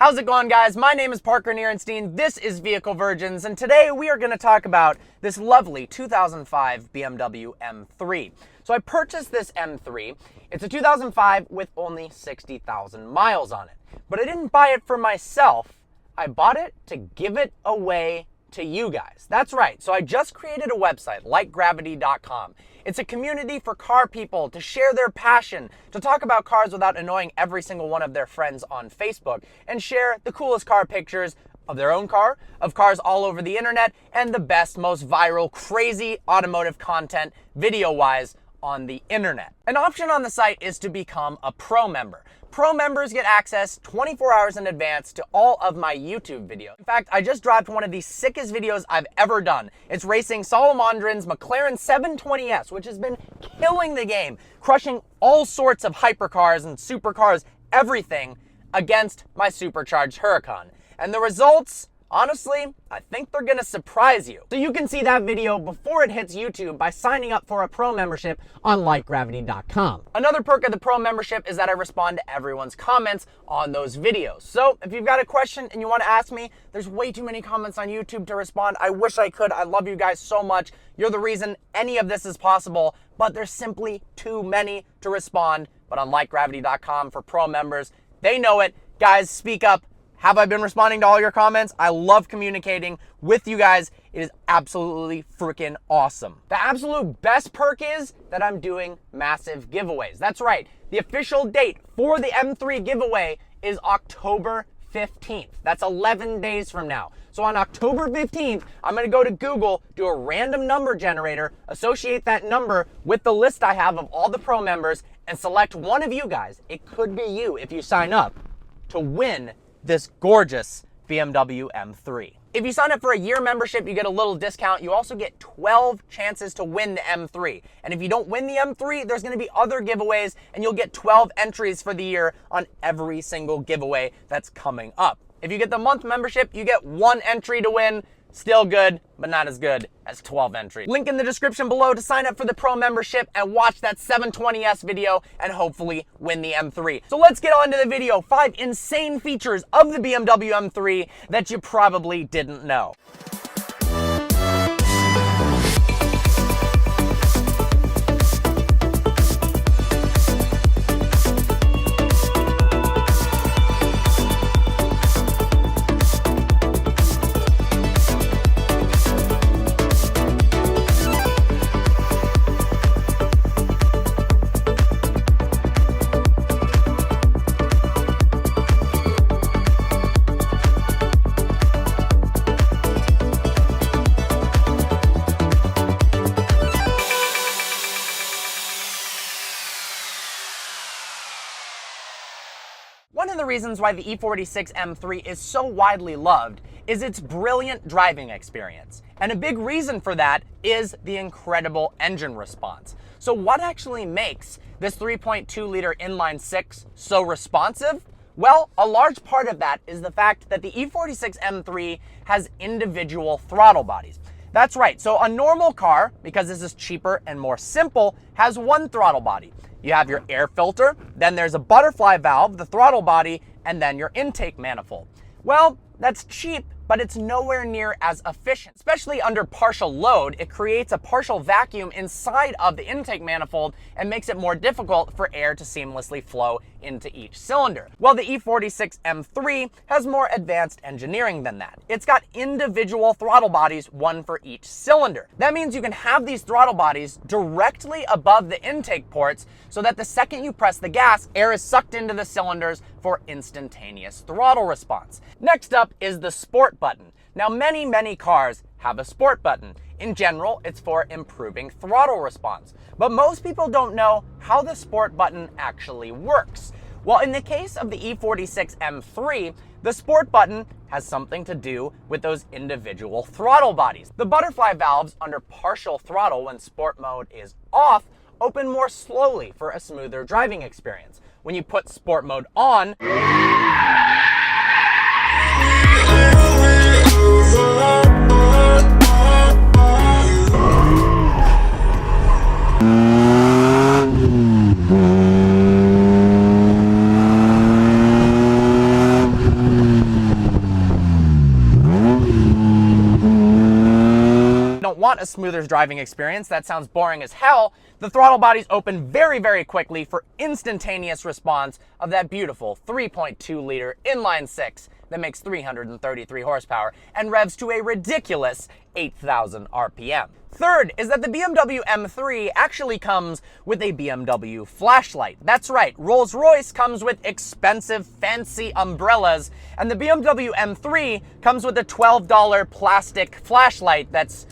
How's it going, guys? My name is Parker Nirenstein. This is Vehicle Virgins, and today we are going to talk about this lovely 2005 BMW M3. So I purchased this M3. It's a 2005 with only 60,000 miles on it. But I didn't buy it for myself. I bought it to give it away to you guys. That's right. So I just created a website, likegravity.com. It's a community for car people to share their passion, to talk about cars without annoying every single one of their friends on Facebook, and share the coolest car pictures of their own car, of cars all over the internet, and the best, most viral, crazy automotive content video-wise on the internet. An option on the site is to become a pro member. Pro members get access 24 hours in advance to all of my YouTube videos. In fact, I just dropped one of the sickest videos I've ever done. It's racing Salomondrin's McLaren 720S, which has been killing the game, crushing all sorts of hypercars and supercars, everything, against my supercharged Huracan. And the results, honestly, I think they're gonna surprise you. So you can see that video before it hits YouTube by signing up for a pro membership on likegravity.com. Another perk of the pro membership is that I respond to everyone's comments on those videos. So if you've got a question and you wanna ask me, there's way too many comments on YouTube to respond. I wish I could. I love you guys so much. You're the reason any of this is possible, but there's simply too many to respond. But on likegravity.com for pro members, they know it. Guys, speak up. Have I been responding to all your comments? I love communicating with you guys. It is absolutely freaking awesome. The absolute best perk is that I'm doing massive giveaways. That's right. The official date for the M3 giveaway is October 15th. That's 11 days from now. So on October 15th, I'm gonna go to Google, do a random number generator, associate that number with the list I have of all the pro members, and select one of you guys, it could be you if you sign up, to win this gorgeous BMW M3. If you sign up for a year membership, you get a little discount. You also get 12 chances to win the M3. And if you don't win the M3, there's gonna be other giveaways, and you'll get 12 entries for the year on every single giveaway that's coming up. If you get the month membership, you get 1 entry to win. Still good, but not as good as 12 entries. Link in the description below to sign up for the pro membership and watch that 720S video and hopefully win the M3. So let's get on to the video. 5 insane features of the BMW M3 that you probably didn't know. One of the reasons why the E46 M3 is so widely loved is its brilliant driving experience. And a big reason for that is the incredible engine response. So what actually makes this 3.2-liter inline-6 so responsive? Well, a large part of that is the fact that the E46 M3 has individual throttle bodies. That's right, so a normal car, because this is cheaper and more simple, has one throttle body. You have your air filter, then there's a butterfly valve, the throttle body, and then your intake manifold. Well, that's cheap, but it's nowhere near as efficient. Especially under partial load, it creates a partial vacuum inside of the intake manifold and makes it more difficult for air to seamlessly flow into each cylinder. Well, the E46 M3 has more advanced engineering than that. It's got individual throttle bodies, one for each cylinder. That means you can have these throttle bodies directly above the intake ports so that the second you press the gas, air is sucked into the cylinders for instantaneous throttle response. Next up is the sport button. Now, many cars have a sport button. In general, it's for improving throttle response. But most people don't know how the sport button actually works. Well, in the case of the E46 M3, the sport button has something to do with those individual throttle bodies. The butterfly valves under partial throttle when sport mode is off open more slowly for a smoother driving experience. When you put sport mode on, want a smoother driving experience that sounds boring as hell, the throttle bodies open very, very quickly for instantaneous response of that beautiful 3.2-liter inline-six that makes 333 horsepower and revs to a ridiculous 8,000 RPM. Third is that the BMW M3 actually comes with a BMW flashlight. That's right, Rolls-Royce comes with expensive, fancy umbrellas, and the BMW M3 comes with a $12 plastic flashlight that's,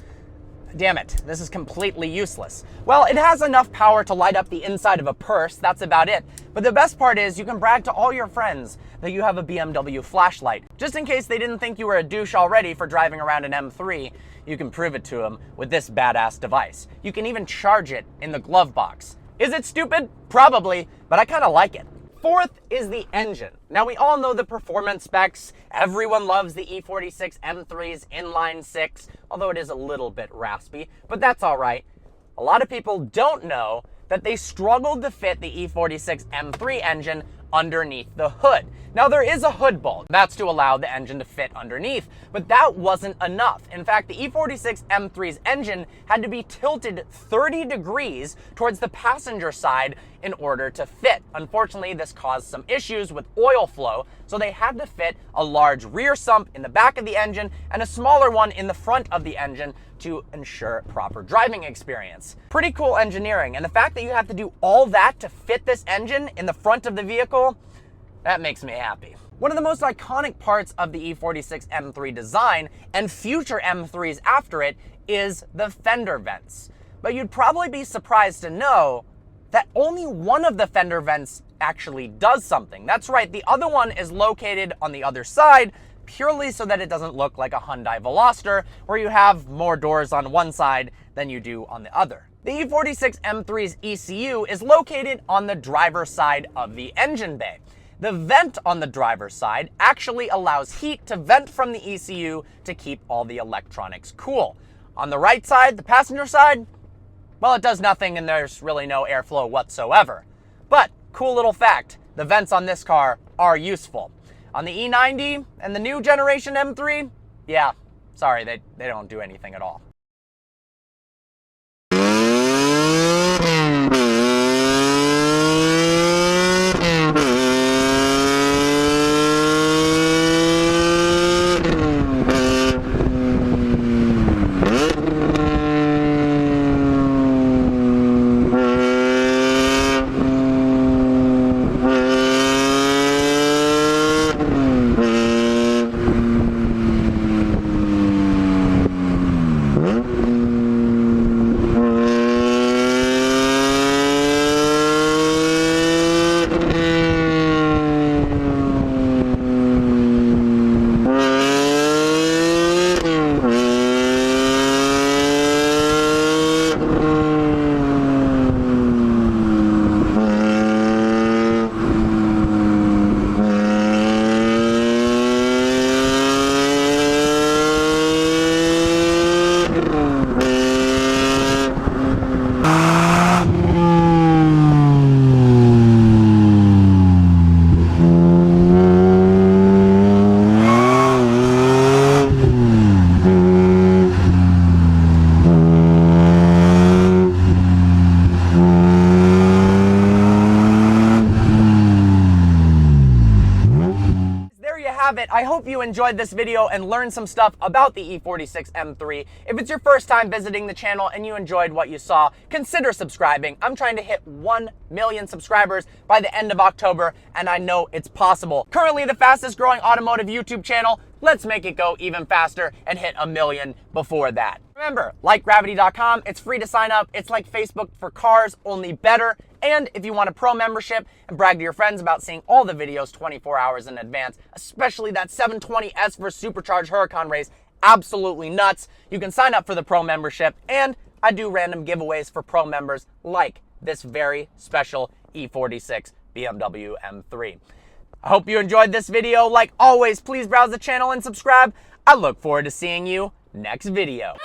damn it, this is completely useless. Well, it has enough power to light up the inside of a purse, that's about it. But the best part is you can brag to all your friends that you have a BMW flashlight. Just in case they didn't think you were a douche already for driving around an M3, you can prove it to them with this badass device. You can even charge it in the glove box. Is it stupid? Probably, but I kind of like it. Fourth is the engine. Now we all know the performance specs. Everyone loves the E46 M3's inline-six, although it is a little bit raspy, but that's all right. A lot of people don't know that they struggled to fit the E46 M3 engine underneath the hood. Now there is a hood bolt. That's to allow the engine to fit underneath, but that wasn't enough. In fact, the E46 M3's engine had to be tilted 30 degrees towards the passenger side in order to fit. Unfortunately, this caused some issues with oil flow, so they had to fit a large rear sump in the back of the engine and a smaller one in the front of the engine to ensure proper driving experience. Pretty cool engineering, and the fact that you have to do all that to fit this engine in the front of the vehicle, that makes me happy. One of the most iconic parts of the E46 M3 design and future M3s after it is the fender vents. But you'd probably be surprised to know that only one of the fender vents actually does something. That's right, the other one is located on the other side purely so that it doesn't look like a Hyundai Veloster where you have more doors on one side than you do on the other. The E46 M3's ECU is located on the driver's side of the engine bay. The vent on the driver's side actually allows heat to vent from the ECU to keep all the electronics cool. On the right side, the passenger side, well, it does nothing and there's really no airflow whatsoever. But, cool little fact, the vents on this car are useful. On the E90 and the new generation M3, yeah, sorry, they don't do anything at all. I hope you enjoyed this video and learned some stuff about the E46 M3. If it's your first time visiting the channel and you enjoyed what you saw, consider subscribing. I'm trying to hit 1 million subscribers by the end of October, and I know it's possible. Currently the fastest growing automotive YouTube channel. Let's make it go even faster and hit 1 million before that. Remember, likegravity.com, it's free to sign up. It's like Facebook for cars, only better. And if you want a pro membership and brag to your friends about seeing all the videos 24 hours in advance, especially that 720S vs Supercharged Huracan race, absolutely nuts, you can sign up for the pro membership. And I do random giveaways for pro members like this very special E46 BMW M3. I hope you enjoyed this video. Like always, please browse the channel and subscribe. I look forward to seeing you next video.